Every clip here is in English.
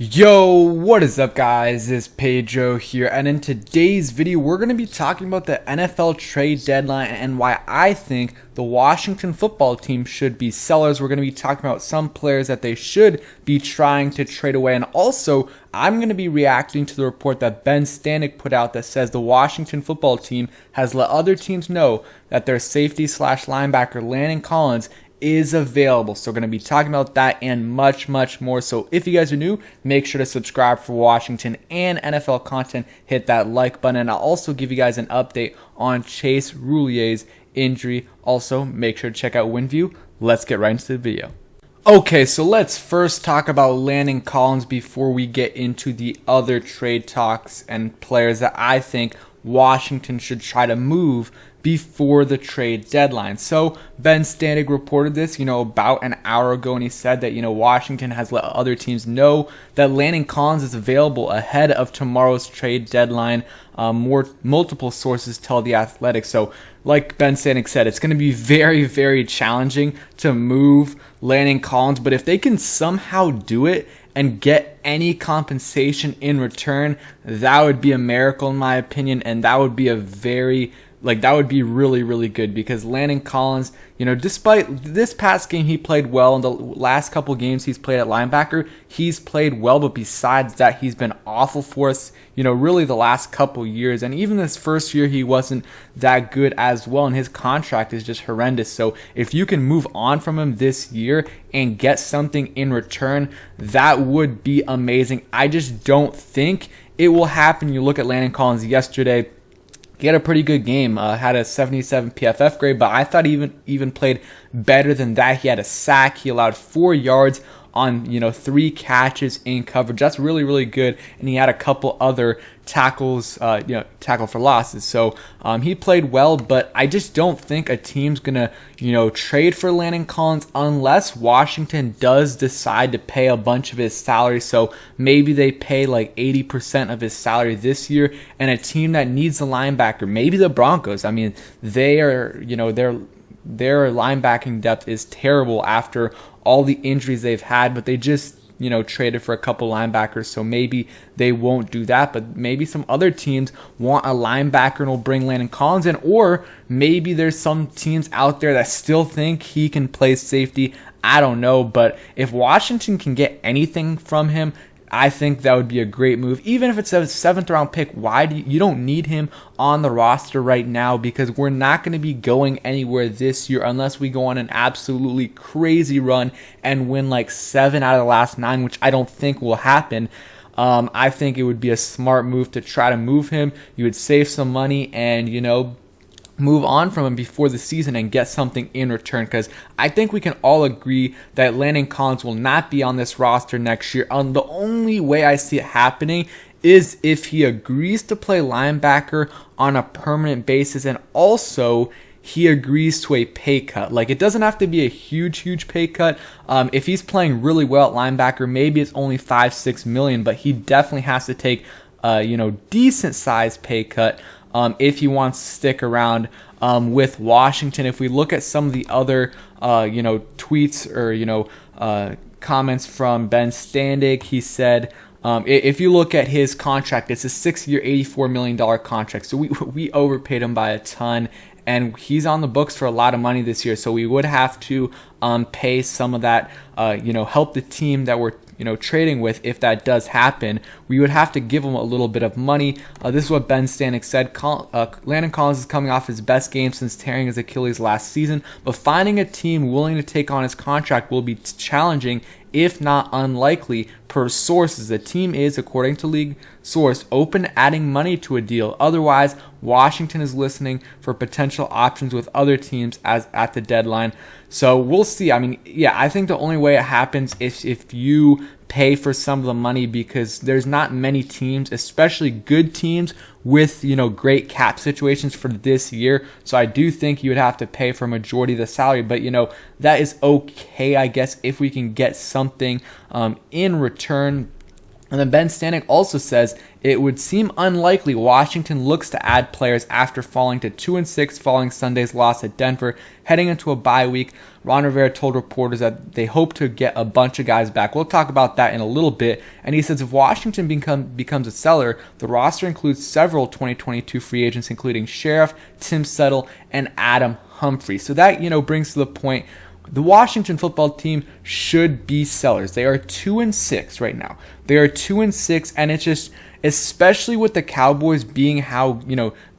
Yo, what is up guys, it's Pedro here, and in today's video we're going to be talking about the NFL trade deadline and why I think the Washington football team should be sellers. We're going to be talking about some players that they should be trying to trade away, and also I'm going to be reacting to the report that Ben Stanek put out that says the Washington football team has let other teams know that their safety slash linebacker Landon Collins is available. So we're going to be talking about that and much more. So if you guys are new, make sure to subscribe for Washington and NFL content. Hit that like button, and I'll also give you guys an update on Chase Roulier's injury. Also, make sure to check out WinView. Let's get right into the video. Okay, so let's first talk about Landon Collins before we get into the other trade talks and players that I think Washington should try to move before the trade deadline. So Ben Stanek reported this, about an hour ago, and he said that, Washington has let other teams know that Landon Collins is available ahead of tomorrow's trade deadline. Multiple sources tell The Athletic. So like Ben Stanek said, it's going to be very challenging to move Landon Collins, but if they can somehow do it and get any compensation in return, that would be a miracle in my opinion, and that would be that would be really good, because Landon Collins, despite this past game he played well, in the last couple games he's played at linebacker, he's played well, but besides that, he's been awful for us, really the last couple years, and even this first year he wasn't that good as well, and his contract is just horrendous. So if you can move on from him this year and get something in return, that would be amazing. I just don't think it will happen. You look at Landon Collins yesterday. He had a pretty good game, had a 77 PFF grade, but I thought he even played better than that. He had a sack. He allowed 4 yards on 3 catches in coverage. That's really good, and he had a couple other tackles, tackle for losses. So he played well, but I just don't think a team's gonna trade for Landon Collins unless Washington does decide to pay a bunch of his salary. So maybe they pay like 80% of his salary this year, and a team that needs a linebacker, maybe the Broncos. I mean, they are their linebacking depth is terrible after all the injuries they've had, but they just traded for a couple linebackers, so maybe they won't do that. But maybe some other teams want a linebacker and will bring Landon Collins in, or maybe there's some teams out there that still think he can play safety. I don't know, but if Washington can get anything from him, I think that would be a great move. Even if it's a 7th round pick, you don't need him on the roster right now, because we're not going to be going anywhere this year unless we go on an absolutely crazy run and win like 7 out of the last 9, which I don't think will happen. I think it would be a smart move to try to move him. You would save some money and, move on from him before the season and get something in return, because I think we can all agree that Landon Collins will not be on this roster next year. The only way I see it happening is if he agrees to play linebacker on a permanent basis, and also he agrees to a pay cut. Like, it doesn't have to be a huge pay cut. If he's playing really well at linebacker, maybe it's only $5-6 million, but he definitely has to take decent sized pay cut if he wants to stick around with Washington. If we look at some of the other tweets or comments from Ben Stanek, he said, if you look at his contract, it's a 6-year, $84 million contract. So we overpaid him by a ton, and he's on the books for a lot of money this year. So we would have to pay some of that, help the team that we're trading with. If that does happen, we would have to give him a little bit of money. This is what Ben Stanek said. Landon Collins is coming off his best game since tearing his Achilles last season, but finding a team willing to take on his contract will be challenging, if not unlikely. Per sources, the team is, according to league source, open to adding money to a deal. Otherwise, Washington is listening for potential options with other teams at the deadline. So we'll see. I mean, yeah, I think the only way it happens is if you pay for some of the money, because there's not many teams, especially good teams, with great cap situations for this year. So I do think you would have to pay for a majority of the salary, but that is okay, I guess, if we can get something in return. And then Ben Stanek also says it would seem unlikely Washington looks to add players after falling to 2-6 following Sunday's loss at Denver, heading into a bye week. Ron Rivera told reporters that they hope to get a bunch of guys back. We'll talk about that in a little bit. And he says if Washington becomes a seller, the roster includes several 2022 free agents, including Sheriff, Tim Settle, and Adam Humphries. So that, brings to the point. The Washington football team should be sellers. They are 2-6 right now. They are 2-6, and it's just, especially with the Cowboys being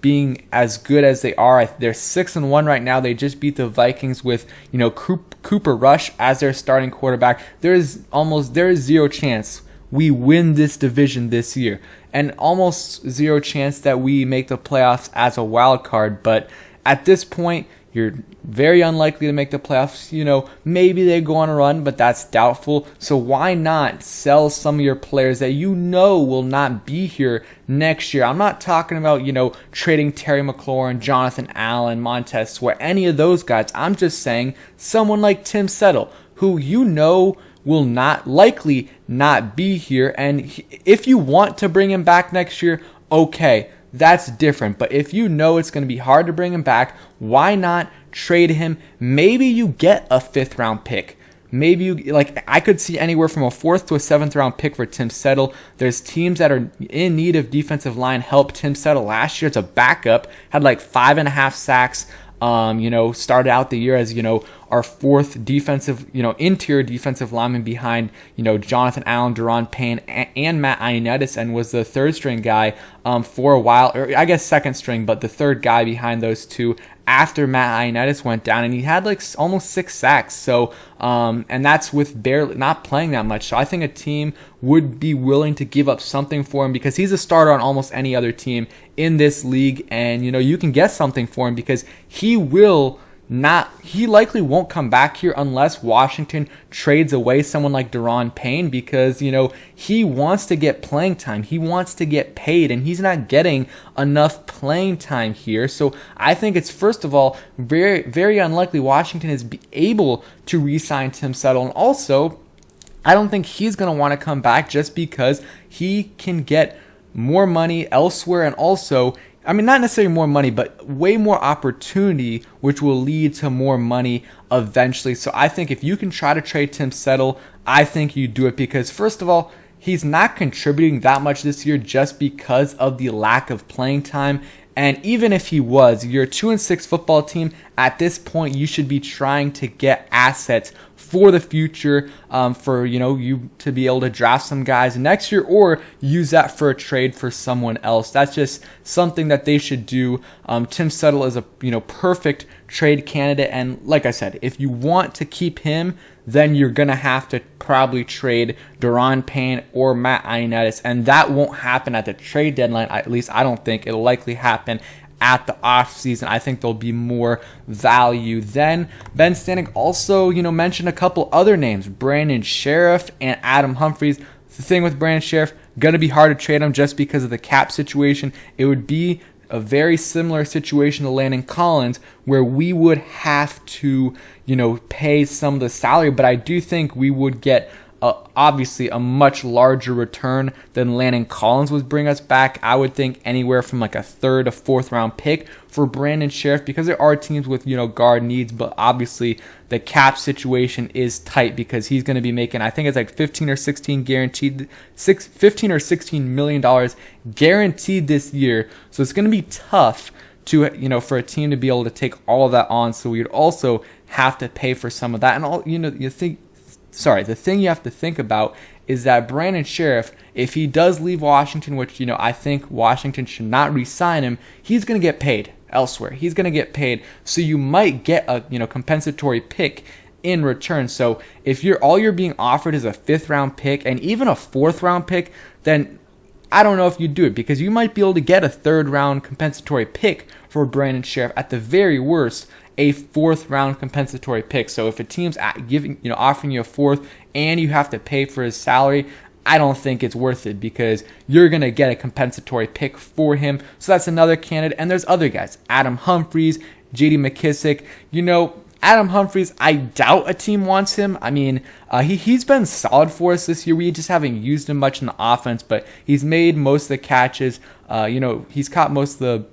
being as good as they are. They're 6-1 right now. They just beat the Vikings with, Cooper Rush as their starting quarterback. There is zero chance we win this division this year, and almost zero chance that we make the playoffs as a wild card. But at this point, you're very unlikely to make the playoffs. Maybe they go on a run, but that's doubtful. So why not sell some of your players that will not be here next year? I'm not talking about, trading Terry McLaurin, Jonathan Allen, Montez Sweat, any of those guys. I'm just saying someone like Tim Settle, who will likely not be here. And if you want to bring him back next year, okay, that's different. But if it's going to be hard to bring him back, why not trade him? Maybe you get a 5th round pick. Maybe I could see anywhere from a 4th to a 7th round pick for Tim Settle. There's teams that are in need of defensive line help. Tim Settle last year as a backup had 5.5 sacks. Started out the year as, our 4th defensive, interior defensive lineman behind, Jonathan Allen, Deron Payne, and Matt Ioannidis, and was the 3rd string guy for a while, or I guess 2nd string, but the 3rd guy behind those two after Matt Ioannidis went down, and he had almost 6 sacks. So, and that's with barely not playing that much. So I think a team would be willing to give up something for him because he's a starter on almost any other team in this league, and you can get something for him because he likely won't come back here unless Washington trades away someone like Deron Payne because, he wants to get playing time. He wants to get paid, and he's not getting enough playing time here. So I think it's, first of all, very, very unlikely Washington is able to re-sign Tim Settle. And also, I don't think he's going to want to come back just because he can get more money elsewhere, and also, not necessarily more money, but way more opportunity, which will lead to more money eventually. So I think if you can try to trade Tim Settle, I think you do it because, first of all, he's not contributing that much this year just because of the lack of playing time. And even if he was, you're a 2-6 football team. At this point, you should be trying to get assets for the future, for you to be able to draft some guys next year or use that for a trade for someone else. That's just something that they should do. Tim Settle is a perfect trade candidate, and like I said, if you want to keep him, then you're gonna have to probably trade Deron Payne or Matt Ioannidis, and that won't happen at the trade deadline. At least I don't think it'll likely happen at the offseason. I think there'll be more value then. Ben Stanek also, mentioned a couple other names, Brandon Sheriff and Adam Humphries. The thing with Brandon Sheriff, going to be hard to trade him just because of the cap situation. It would be a very similar situation to Landon Collins where we would have to, pay some of the salary, but I do think we would get obviously a much larger return than Landon Collins would bring us back. I would think anywhere from a 3rd to 4th round pick for Brandon Sheriff because there are teams with guard needs, but obviously the cap situation is tight because he's going to be making, I think it's 15 or 16 guaranteed, $15 or $16 million guaranteed this year. So it's going to be tough to for a team to be able to take all of that on. So we'd also have to pay for some of that, and all the thing you have to think about is that Brandon Sheriff, if he does leave Washington, which, I think Washington should not re-sign him, he's going to get paid elsewhere. He's going to get paid. So you might get a, compensatory pick in return. So if all you're being offered is a 5th round pick and even a 4th round pick, then I don't know if you do it because you might be able to get a 3rd round compensatory pick for Brandon Sheriff, at the very worst, a 4th round compensatory pick. So if a team's offering you a 4th and you have to pay for his salary, I don't think it's worth it because you're going to get a compensatory pick for him. So that's another candidate. And there's other guys, Adam Humphries, JD McKissick. Adam Humphries, I doubt a team wants him. I mean, he's been solid for us this year. We just haven't used him much in the offense, but he's made most of the catches. He's caught most of the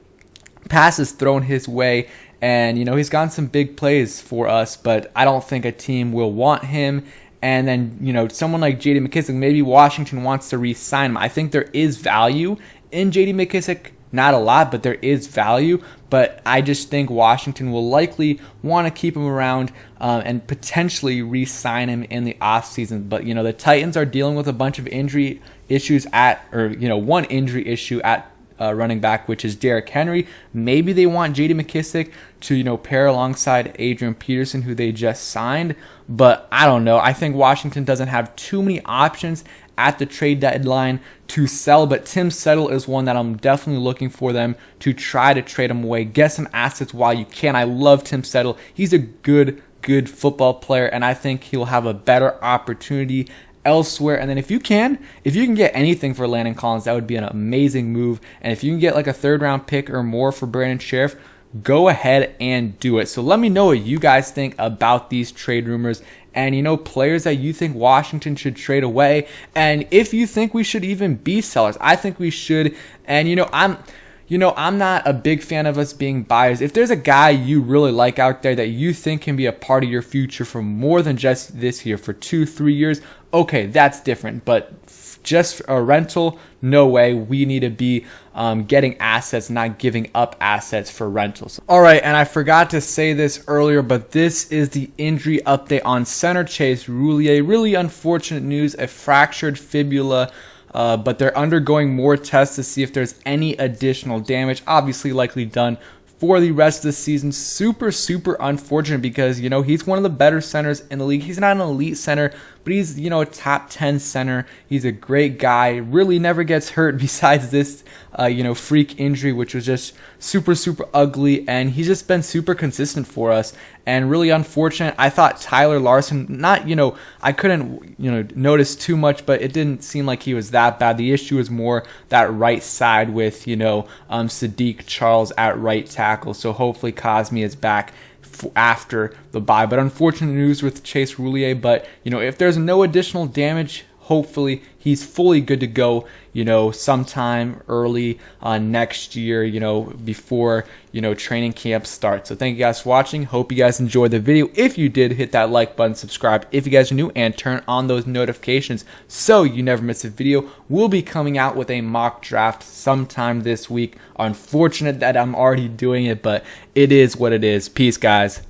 passes thrown his way, and he's gotten some big plays for us, but I don't think a team will want him. And then someone like J.D. McKissic, maybe Washington wants to re-sign him. I think there is value in J.D. McKissic. Not a lot, but there is value. But I just think Washington will likely want to keep him around and potentially re-sign him in the offseason. But the Titans are dealing with a bunch of injury issues one injury issue at running back, which is Derrick Henry. Maybe they want J.D. McKissic to pair alongside Adrian Peterson, who they just signed. But I don't know. I think Washington doesn't have too many options at the trade deadline to sell, but Tim Settle is one that I'm definitely looking for them to try to trade him away. Get some assets while you can. I love Tim Settle. He's a good football player, and I think he'll have a better opportunity elsewhere. And then if you can get anything for Landon Collins, that would be an amazing move. And if you can get like a 3rd round pick or more for Brandon Sheriff, go ahead and do it. So let me know what you guys think about these trade rumors, and players that you think Washington should trade away, and if you think we should even be sellers. I think we should. And I'm not a big fan of us being buyers. If there's a guy you really like out there that you think can be a part of your future for more than just this year, for 2-3 years, okay, that's different. But just a rental, no way. We need to be getting assets, not giving up assets for rentals. All right, and I forgot to say this earlier, but this is the injury update on center Chase Roullier. Really unfortunate news, a fractured fibula. But they're undergoing more tests to see if there's any additional damage. Obviously likely done for the rest of the season. Super unfortunate because, he's one of the better centers in the league. He's not an elite center, but he's, a top 10 center. He's a great guy. Really never gets hurt besides this, freak injury, which was just super ugly. And he's just been super consistent for us and really unfortunate. I thought Tyler Larson, I couldn't, notice too much, but it didn't seem like he was that bad. The issue is more that right side with, Sadiq Charles at right tackle. So hopefully Cosme is back after the bye. But unfortunate news with Chase Roullier. But if there's no additional damage, hopefully he's fully good to go, sometime early next year, before, training camp starts. So thank you guys for watching. Hope you guys enjoyed the video. If you did, hit that like button, subscribe if you guys are new, and turn on those notifications so you never miss a video. We'll be coming out with a mock draft sometime this week. Unfortunate that I'm already doing it, but it is what it is. Peace, guys.